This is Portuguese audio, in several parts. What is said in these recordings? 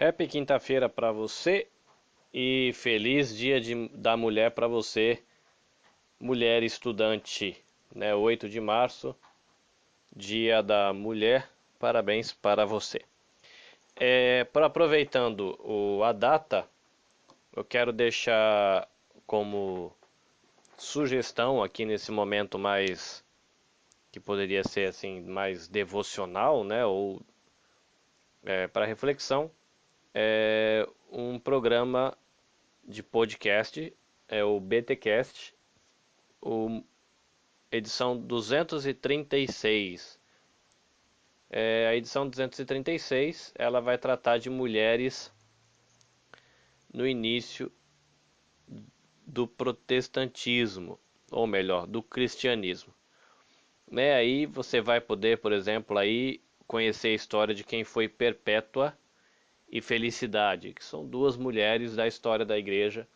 Happy quinta-feira para você e feliz da mulher para você, mulher estudante, né? 8 de março, dia da mulher. Parabéns para você. Aproveitando a data, eu quero deixar como sugestão aqui nesse momento mais que poderia ser assim mais devocional, né? Ou para reflexão, um programa de podcast, é o BTcast, o edição 236. A edição 236, ela vai tratar de mulheres no início do protestantismo, ou melhor, do cristianismo. Né? Aí você vai poder, por exemplo, aí conhecer a história de quem foi Perpétua e Felicidade, que são duas mulheres da história da igreja,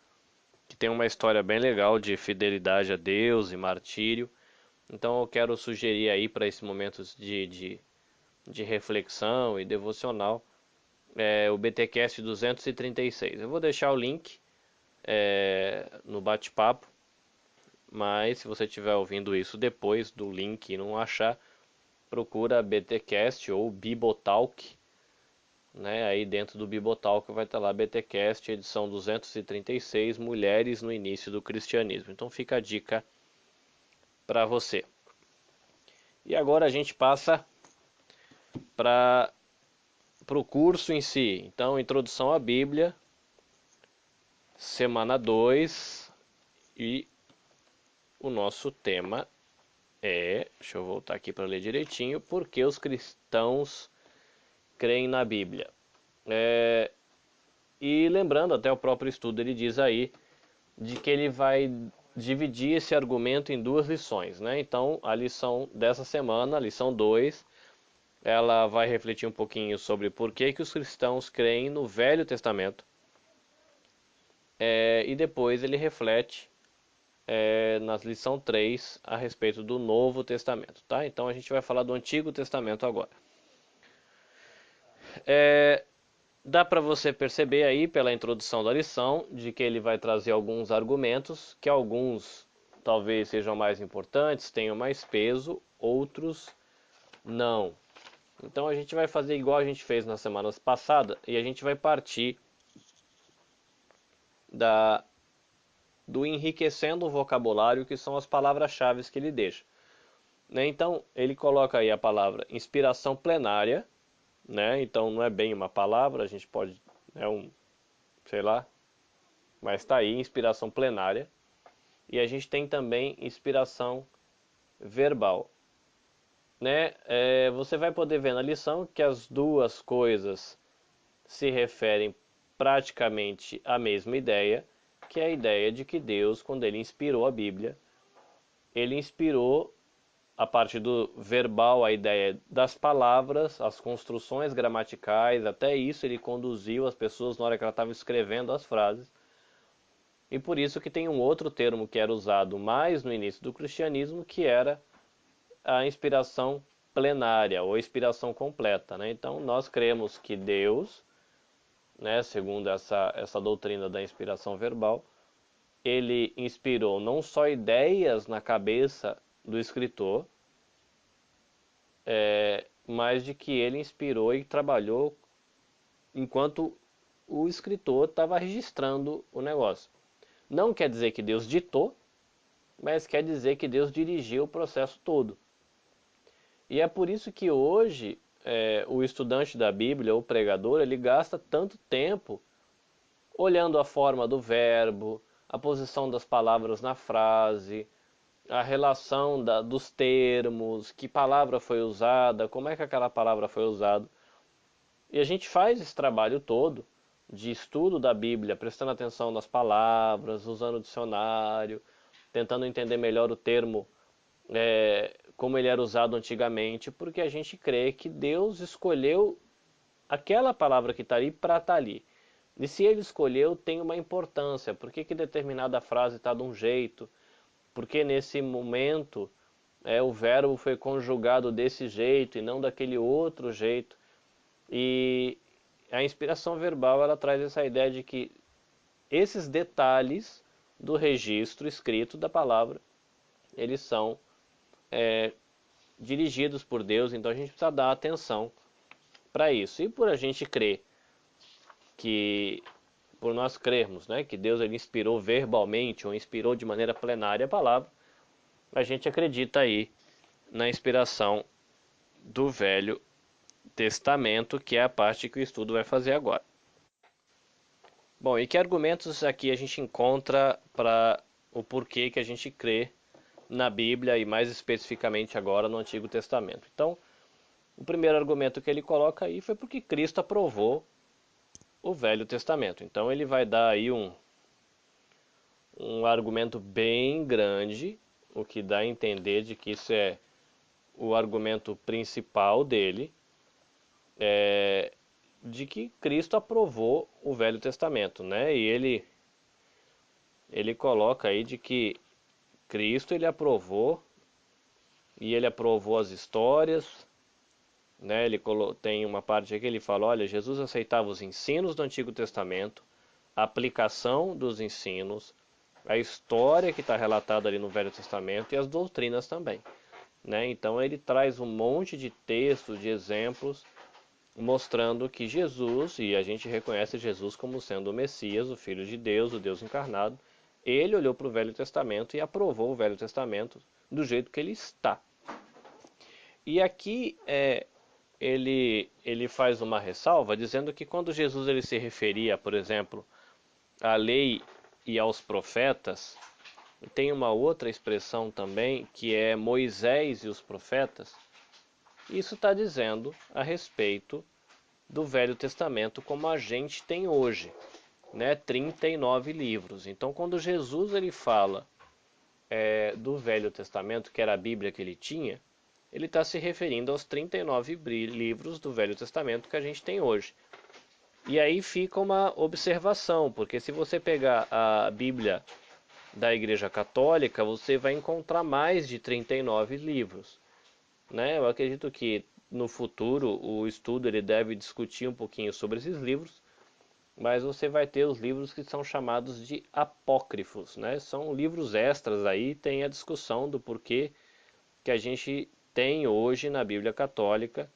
que tem uma história bem legal de fidelidade a Deus e martírio. Então eu quero sugerir aí para esse momento de reflexão e devocional o BTcast 236. Eu vou deixar o link no bate-papo, mas se você estiver ouvindo isso depois do link e não achar, procura BTcast ou Bibotalk, né? Aí dentro do Bibotalk vai estar lá BTcast edição 236, Mulheres no Início do Cristianismo. Então fica a dica para você. E agora a gente passa para o curso em si. Então, introdução à Bíblia, semana 2, e o nosso tema deixa eu voltar aqui para ler direitinho, por que os cristãos creem na Bíblia. E lembrando, até o próprio estudo ele diz aí, de que ele vai dividir esse argumento em duas lições, né? Então, a lição dessa semana, a lição 2, ela vai refletir um pouquinho sobre por que os cristãos creem no Velho Testamento, e depois ele reflete na lição 3 a respeito do Novo Testamento, tá? Então a gente vai falar do Antigo Testamento agora. Dá para você perceber aí pela introdução da lição de que ele vai trazer alguns argumentos, que alguns talvez sejam mais importantes, tenham mais peso, outros não. Então a gente vai fazer igual a gente fez nas semanas passadas e a gente vai partir do enriquecendo o vocabulário, que são as palavras-chave que ele deixa. Né? Então ele coloca aí a palavra inspiração plenária, né? Então não é bem uma palavra, a gente pode, sei lá, mas está aí, inspiração plenária. E a gente tem também inspiração verbal. Né? Você vai poder ver na lição que as duas coisas se referem praticamente à mesma ideia, que é a ideia de que Deus, quando ele inspirou a Bíblia, ele inspirou a parte do verbal, a ideia das palavras, as construções gramaticais, até isso ele conduziu as pessoas na hora que ela estava escrevendo as frases. E por isso que tem um outro termo que era usado mais no início do cristianismo, que era a inspiração plenária ou inspiração completa, né? Então nós cremos que Deus, né, segundo essa doutrina da inspiração verbal, ele inspirou não só ideias na cabeça do escritor, mas de que ele inspirou e trabalhou enquanto o escritor estava registrando o negócio. Não quer dizer que Deus ditou, mas quer dizer que Deus dirigiu o processo todo. E é por isso que hoje o estudante da Bíblia, o pregador, ele gasta tanto tempo olhando a forma do verbo, a posição das palavras na frase, a relação dos termos, que palavra foi usada, como é que aquela palavra foi usada. E a gente faz esse trabalho todo de estudo da Bíblia, prestando atenção nas palavras, usando o dicionário, tentando entender melhor o termo, como ele era usado antigamente, porque a gente crê que Deus escolheu aquela palavra que está ali para estar ali. E se ele escolheu, tem uma importância. Por que determinada frase está de um jeito? Porque nesse momento o verbo foi conjugado desse jeito e não daquele outro jeito. E a inspiração verbal ela traz essa ideia de que esses detalhes do registro escrito da palavra, eles são dirigidos por Deus, então a gente precisa dar atenção para isso. E por a gente crer que, por nós crermos, né, que Deus ele inspirou verbalmente ou inspirou de maneira plenária a palavra, a gente acredita aí na inspiração do Velho Testamento, que é a parte que o estudo vai fazer agora. Bom, e que argumentos aqui a gente encontra para o porquê que a gente crê na Bíblia e mais especificamente agora no Antigo Testamento? Então, o primeiro argumento que ele coloca aí foi porque Cristo aprovou o Velho Testamento. Então ele vai dar aí um argumento bem grande, o que dá a entender de que isso é o argumento principal dele, de que Cristo aprovou o Velho Testamento, né? E ele coloca aí de que Cristo ele aprovou as histórias, né? Tem uma parte aqui que ele fala, olha, Jesus aceitava os ensinos do Antigo Testamento, a aplicação dos ensinos, a história que está relatada ali no Velho Testamento e as doutrinas também, né? Então ele traz um monte de textos, de exemplos, mostrando que Jesus, e a gente reconhece Jesus como sendo o Messias, o Filho de Deus, o Deus encarnado, ele olhou para o Velho Testamento e aprovou o Velho Testamento do jeito que ele está. E aqui ele faz uma ressalva dizendo que quando Jesus ele se referia, por exemplo, à lei e aos profetas, tem uma outra expressão também que é Moisés e os profetas. Isso está dizendo a respeito do Velho Testamento como a gente tem hoje, né? 39 livros. Então, quando Jesus ele fala do Velho Testamento, que era a Bíblia que ele tinha, ele está se referindo aos 39 livros do Velho Testamento que a gente tem hoje. E aí fica uma observação, porque se você pegar a Bíblia da Igreja Católica, você vai encontrar mais de 39 livros, né? Eu acredito que no futuro o estudo ele deve discutir um pouquinho sobre esses livros, mas você vai ter os livros que são chamados de apócrifos, né? São livros extras aí, tem a discussão do porquê que a gente tem hoje na Bíblia Católica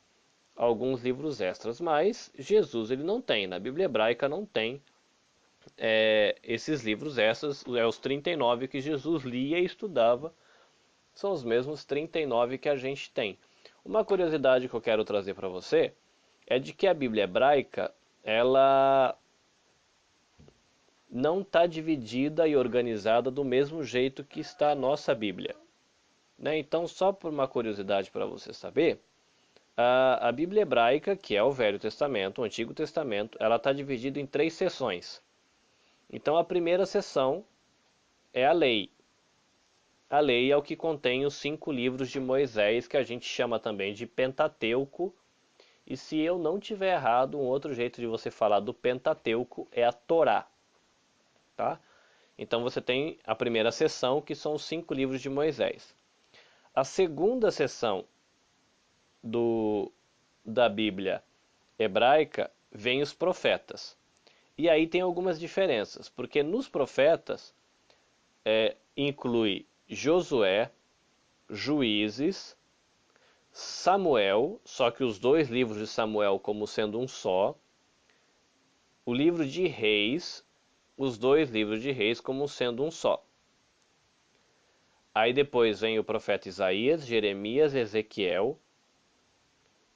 alguns livros extras, mas Jesus ele não tem, na Bíblia Hebraica não tem esses livros extras, os 39 que Jesus lia e estudava, são os mesmos 39 que a gente tem. Uma curiosidade que eu quero trazer para você é de que a Bíblia Hebraica, ela não está dividida e organizada do mesmo jeito que está a nossa Bíblia, né? Então, só por uma curiosidade para você saber, a Bíblia Hebraica, que é o Velho Testamento, o Antigo Testamento, ela está dividida em 3 seções. Então, a primeira seção é a lei. A lei é o que contém os 5 livros de Moisés, que a gente chama também de Pentateuco. E se eu não tiver errado, um outro jeito de você falar do Pentateuco é a Torá, tá? Então você tem a primeira seção, que são os 5 livros de Moisés. A segunda seção da Bíblia hebraica vem os profetas. E aí tem algumas diferenças, porque nos profetas inclui Josué, Juízes, Samuel, só que os 2 livros de Samuel como sendo um só, o livro de Reis, os 2 livros de Reis como sendo um só. Aí depois vem o profeta Isaías, Jeremias, Ezequiel,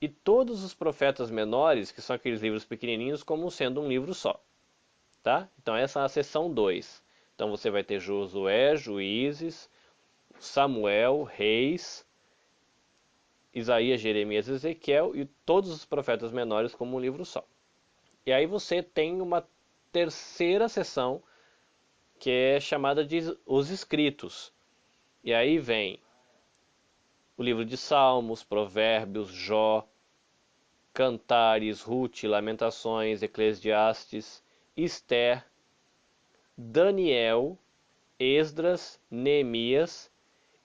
e todos os profetas menores, que são aqueles livros pequenininhos, como sendo um livro só. Tá? Então essa é a seção 2. Então você vai ter Josué, Juízes, Samuel, Reis, Isaías, Jeremias, Ezequiel e todos os profetas menores como um livro só. E aí você tem uma terceira seção que é chamada de os escritos. E aí vem o livro de Salmos, Provérbios, Jó, Cantares, Rute, Lamentações, Eclesiastes, Esther, Daniel, Esdras, Neemias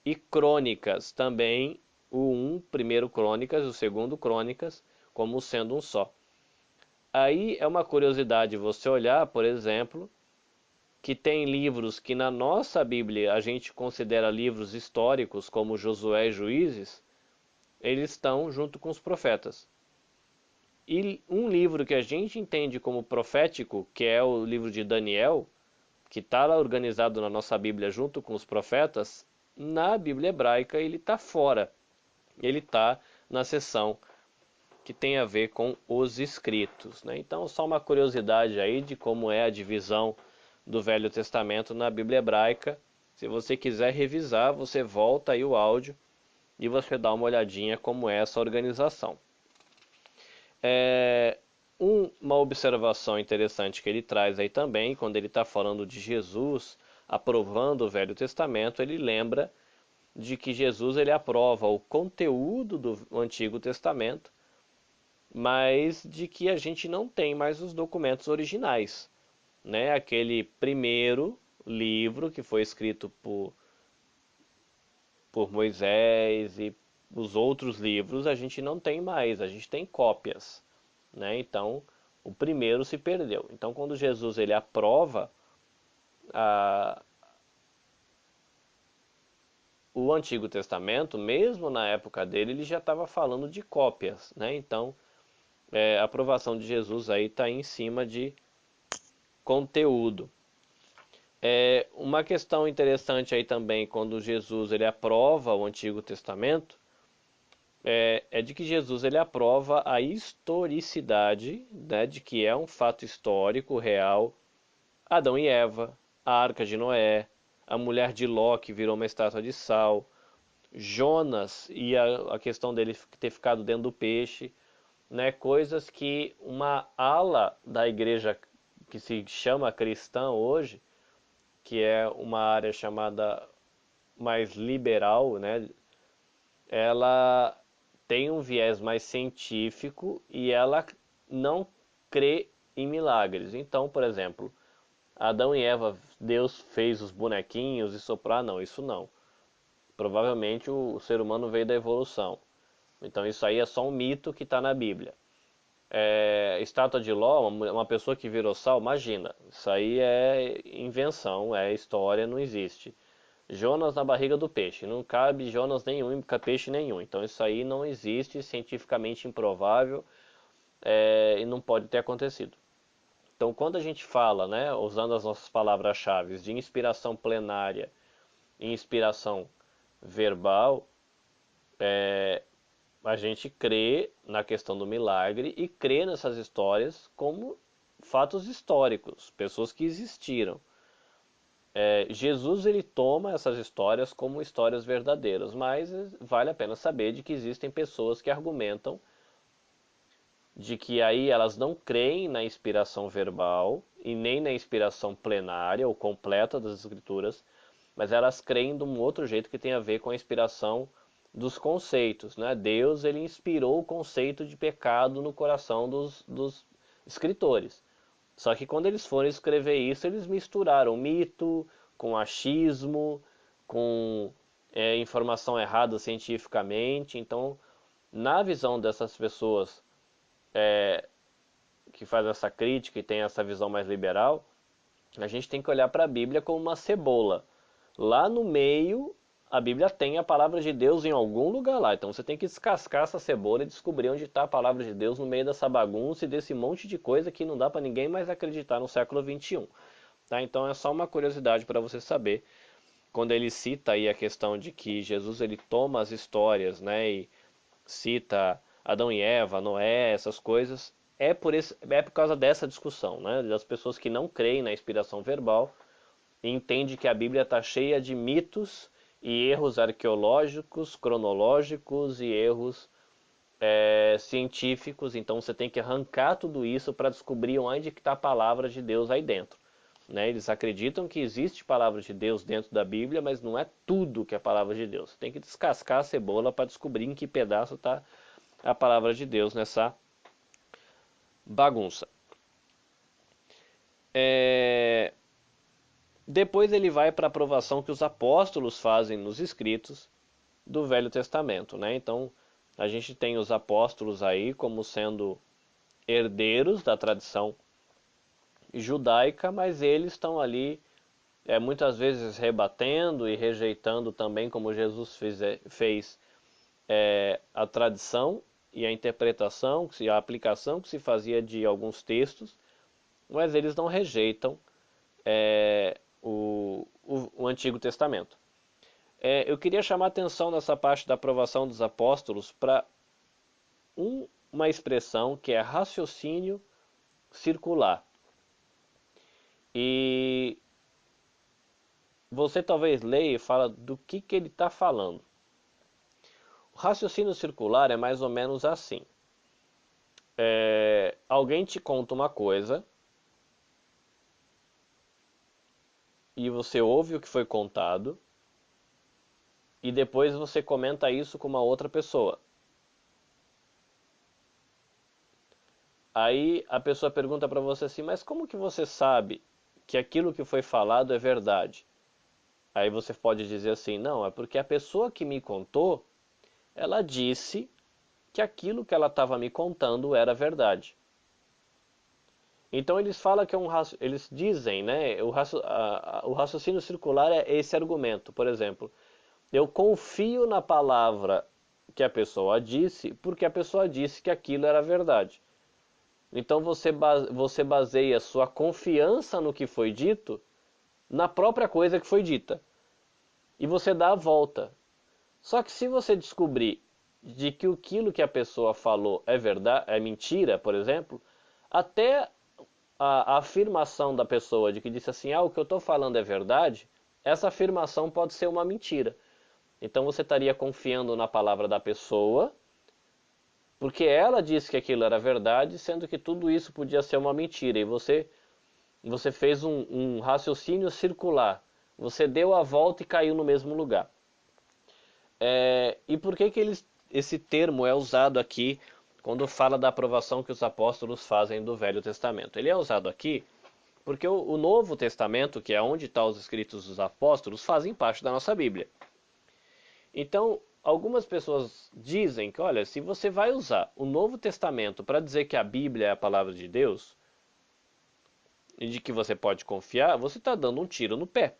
e Crônicas, também o primeiro Crônicas, o segundo Crônicas, como sendo um só. Aí é uma curiosidade você olhar, por exemplo, que tem livros que na nossa Bíblia a gente considera livros históricos, como Josué e Juízes, eles estão junto com os profetas. E um livro que a gente entende como profético, que é o livro de Daniel, que está lá organizado na nossa Bíblia junto com os profetas, na Bíblia hebraica ele está fora. Ele está na seção que tem a ver com os escritos, né? Então, só uma curiosidade aí de como é a divisão do Velho Testamento na Bíblia hebraica. Se você quiser revisar, você volta aí o áudio e você dá uma olhadinha como é essa organização. Uma observação interessante que ele traz aí também, quando ele está falando de Jesus aprovando o Velho Testamento, ele lembra de que Jesus ele aprova o conteúdo do Antigo Testamento, mas de que a gente não tem mais os documentos originais, né? Aquele primeiro livro que foi escrito por Moisés e os outros livros a gente não tem mais, a gente tem cópias, né? Então, o primeiro se perdeu. Então, quando Jesus ele aprova a, o Antigo Testamento, mesmo na época dele, ele já estava falando de cópias, né? Então, a aprovação de Jesus aí está em cima de conteúdo. Uma questão interessante aí também, quando Jesus ele aprova o Antigo Testamento, é de que Jesus ele aprova a historicidade, né, de que é um fato histórico, real, Adão e Eva, a Arca de Noé, a mulher de Ló que virou uma estátua de sal, Jonas e a questão dele ter ficado dentro do peixe, né, coisas que uma ala da igreja que se chama cristã hoje, que é uma área chamada mais liberal, né, ela tem um viés mais científico e ela não crê em milagres. Então, por exemplo, Adão e Eva, Deus fez os bonequinhos e soprar, não, isso não. Provavelmente o ser humano veio da evolução. Então isso aí é só um mito que está na Bíblia. Estátua de Ló, uma pessoa que virou sal, imagina. Isso aí é invenção, é história, não existe. Jonas na barriga do peixe, não cabe Jonas nenhum, peixe nenhum. Então isso aí não existe, cientificamente improvável, e não pode ter acontecido. Então quando a gente fala, né, usando as nossas palavras-chave de inspiração plenária e inspiração verbal, a gente crê na questão do milagre e crê nessas histórias como fatos históricos, pessoas que existiram. Jesus ele toma essas histórias como histórias verdadeiras, mas vale a pena saber de que existem pessoas que argumentam de que aí elas não creem na inspiração verbal e nem na inspiração plenária ou completa das escrituras, mas elas creem de um outro jeito que tem a ver com a inspiração dos conceitos, né? Deus ele inspirou o conceito de pecado no coração dos escritores. Só que quando eles foram escrever isso, eles misturaram mito com achismo, com informação errada cientificamente. Então, na visão dessas pessoas que faz essa crítica e tem essa visão mais liberal, a gente tem que olhar para a Bíblia como uma cebola. Lá no meio, a Bíblia tem a palavra de Deus em algum lugar lá. Então você tem que descascar essa cebola e descobrir onde está a palavra de Deus no meio dessa bagunça e desse monte de coisa que não dá para ninguém mais acreditar no século XXI. Tá? Então é só uma curiosidade para você saber. Quando ele cita aí a questão de que Jesus ele toma as histórias, né, e cita Adão e Eva, Noé, essas coisas, é por causa dessa discussão, né, das pessoas que não creem na inspiração verbal e entende que a Bíblia está cheia de mitos e erros arqueológicos, cronológicos e erros científicos. Então você tem que arrancar tudo isso para descobrir onde que está a palavra de Deus aí dentro. Né? Eles acreditam que existe palavra de Deus dentro da Bíblia, mas não é tudo que é palavra de Deus. Você tem que descascar a cebola para descobrir em que pedaço está a palavra de Deus nessa bagunça. Depois ele vai para a aprovação que os apóstolos fazem nos escritos do Velho Testamento, né? Então a gente tem os apóstolos aí como sendo herdeiros da tradição judaica, mas eles estão ali muitas vezes rebatendo e rejeitando também, como Jesus fez a tradição e a interpretação, a aplicação que se fazia de alguns textos, mas eles não rejeitam o Antigo Testamento. Eu queria chamar a atenção nessa parte da aprovação dos apóstolos para uma expressão que é raciocínio circular. E você talvez leia e fala do que ele está falando. O raciocínio circular é mais ou menos assim. Alguém te conta uma coisa e você ouve o que foi contado e depois você comenta isso com uma outra pessoa. Aí a pessoa pergunta para você assim, mas como que você sabe que aquilo que foi falado é verdade? Aí você pode dizer assim, não, é porque a pessoa que me contou, ela disse que aquilo que ela estava me contando era verdade. Então eles falam que eles dizem, né, o raciocínio circular é esse argumento. Por exemplo, eu confio na palavra que a pessoa disse, porque a pessoa disse que aquilo era verdade. Então você baseia sua confiança no que foi dito na própria coisa que foi dita. E você dá a volta. Só que se você descobrir de que aquilo que a pessoa falou é verdade, é mentira, por exemplo, até a afirmação da pessoa de que disse assim, o que eu estou falando é verdade, essa afirmação pode ser uma mentira. Então você estaria confiando na palavra da pessoa, porque ela disse que aquilo era verdade, sendo que tudo isso podia ser uma mentira. E você fez um raciocínio circular. Você deu a volta e caiu no mesmo lugar. E por que esse termo é usado aqui quando fala da aprovação que os apóstolos fazem do Velho Testamento? Ele é usado aqui porque o Novo Testamento, que é onde estão os escritos dos apóstolos, fazem parte da nossa Bíblia. Então, algumas pessoas dizem que, olha, se você vai usar o Novo Testamento para dizer que a Bíblia é a palavra de Deus, e de que você pode confiar, você está dando um tiro no pé.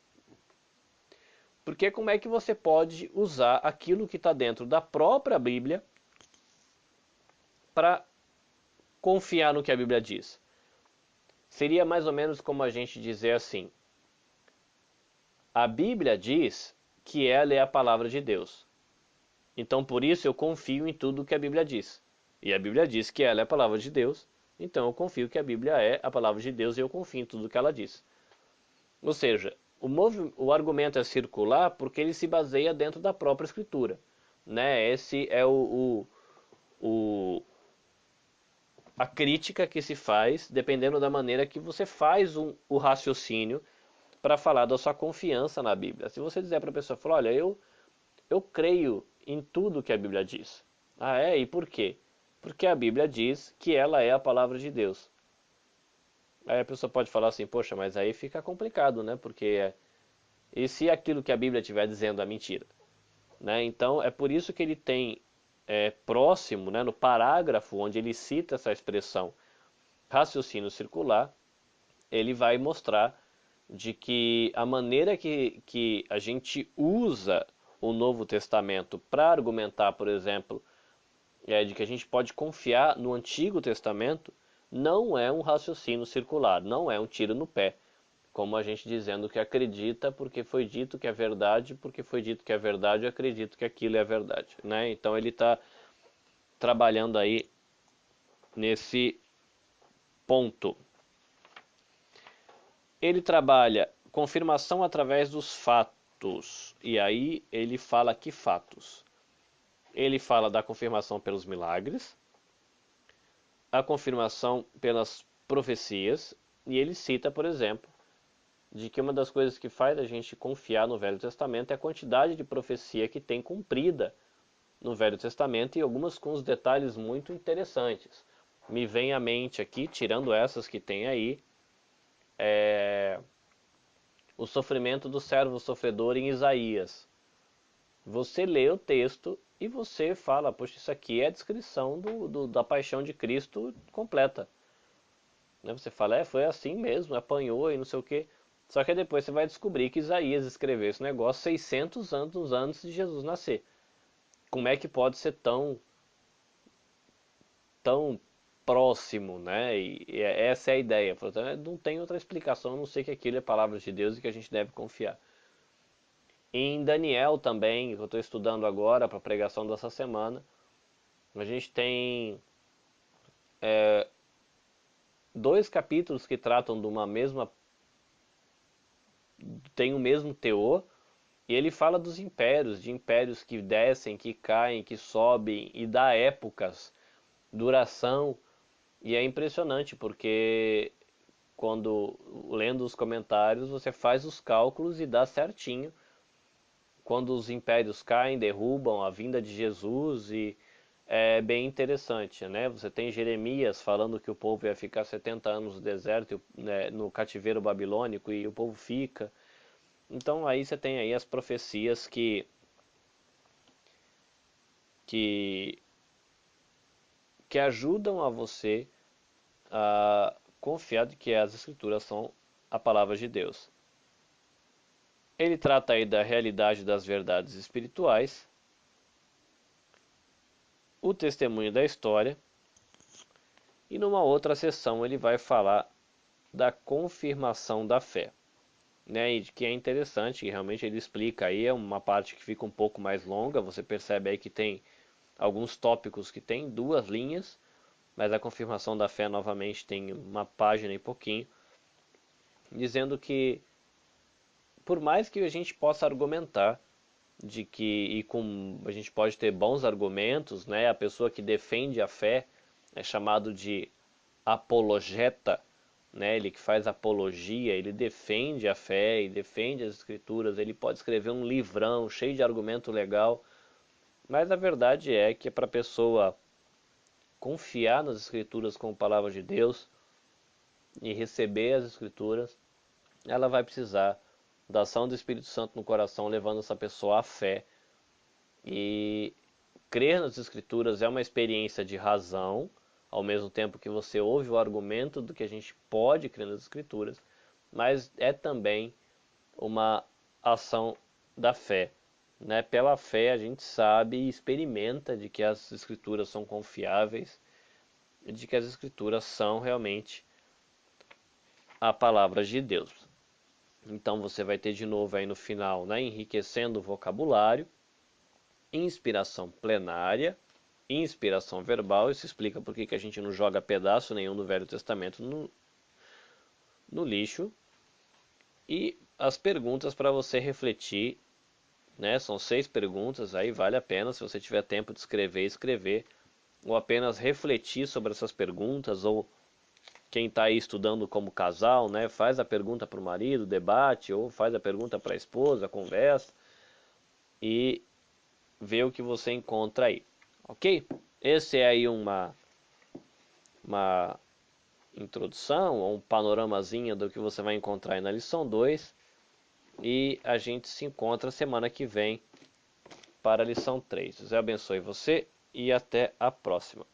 Porque como é que você pode usar aquilo que está dentro da própria Bíblia para confiar no que a Bíblia diz? Seria mais ou menos como a gente dizer assim: a Bíblia diz que ela é a palavra de Deus. Então por isso eu confio em tudo que a Bíblia diz. E a Bíblia diz que ela é a palavra de Deus, então eu confio que a Bíblia é a palavra de Deus e eu confio em tudo que ela diz. Ou seja, o argumento é circular porque ele se baseia dentro da própria Escritura. Né? Esse é a crítica que se faz, dependendo da maneira que você faz o raciocínio para falar da sua confiança na Bíblia. Se você dizer para a pessoa, falar, olha, eu creio em tudo que a Bíblia diz. Ah, é? E por quê? Porque a Bíblia diz que ela é a palavra de Deus. Aí a pessoa pode falar assim, poxa, mas aí fica complicado, né? Porque e se aquilo que a Bíblia estiver dizendo é mentira? Né? Então é por isso que ele tem próximo, né, no parágrafo onde ele cita essa expressão raciocínio circular, ele vai mostrar de que a maneira que a gente usa o Novo Testamento para argumentar, por exemplo, de que a gente pode confiar no Antigo Testamento, não é um raciocínio circular, não é um tiro no pé, como a gente dizendo que acredita porque foi dito que é verdade, porque foi dito que é verdade, eu acredito que aquilo é verdade, né? Então ele está trabalhando aí nesse ponto. Ele trabalha confirmação através dos fatos, e aí ele fala que fatos. Ele fala da confirmação pelos milagres, a confirmação pelas profecias, e ele cita, por exemplo, de que uma das coisas que faz a gente confiar no Velho Testamento é a quantidade de profecia que tem cumprida no Velho Testamento e algumas com os detalhes muito interessantes. Me vem à mente aqui, tirando essas que tem aí, o sofrimento do servo sofredor em Isaías. Você lê o texto e você fala, poxa, isso aqui é a descrição da paixão de Cristo completa. Né? Você fala, foi assim mesmo, apanhou e não sei o quê. Só que depois você vai descobrir que Isaías escreveu esse negócio 600 anos antes de Jesus nascer. Como é que pode ser tão próximo, né? E essa é a ideia. Portanto, não tem outra explicação, a não ser que aquilo é palavra de Deus e que a gente deve confiar. Em Daniel também, que eu estou estudando agora para a pregação dessa semana, a gente tem dois capítulos que tratam de uma mesma, tem o mesmo teor, e ele fala dos impérios, de impérios que descem, que caem, que sobem, e dá épocas, duração, e é impressionante porque quando lendo os comentários você faz os cálculos e dá certinho quando os impérios caem, derrubam a vinda de Jesus e é bem interessante, né? Você tem Jeremias falando que o povo ia ficar 70 anos no deserto, né, no cativeiro babilônico e o povo fica. Então aí você tem aí as profecias que, que ajudam a você a confiar de que as escrituras são a palavra de Deus. Ele trata aí da realidade das verdades espirituais, o testemunho da história, e numa outra sessão ele vai falar da confirmação da fé, né? E que é interessante, que realmente ele explica aí, é uma parte que fica um pouco mais longa, você percebe aí que tem alguns tópicos que tem duas linhas, mas a confirmação da fé novamente tem uma página e pouquinho, dizendo que por mais que a gente possa argumentar de que e com a gente pode ter bons argumentos, né? A pessoa que defende a fé é chamado de apologeta, né? Ele que faz apologia, ele defende a fé e defende as escrituras, ele pode escrever um livrão cheio de argumento legal, mas a verdade é que para a pessoa confiar nas escrituras como palavra de Deus e receber as escrituras, ela vai precisar da ação do Espírito Santo no coração, levando essa pessoa à fé. E crer nas escrituras é uma experiência de razão, ao mesmo tempo que você ouve o argumento do que a gente pode crer nas escrituras, mas é também uma ação da fé, né? Pela fé a gente sabe e experimenta de que as escrituras são confiáveis, e de que as escrituras são realmente a palavra de Deus. Então você vai ter de novo aí no final, né, enriquecendo o vocabulário, inspiração plenária, inspiração verbal. Isso explica por que a gente não joga pedaço nenhum do Velho Testamento no lixo. E as perguntas para você refletir, né? São 6 perguntas, aí vale a pena, se você tiver tempo de escrever, ou apenas refletir sobre essas perguntas, ou quem está aí estudando como casal, né? Faz a pergunta para o marido, debate, ou faz a pergunta para a esposa, conversa, e vê o que você encontra aí, ok? Esse é aí uma introdução, ou um panoramazinho do que você vai encontrar aí na lição 2, e a gente se encontra semana que vem para a lição 3. Deus abençoe você e até a próxima.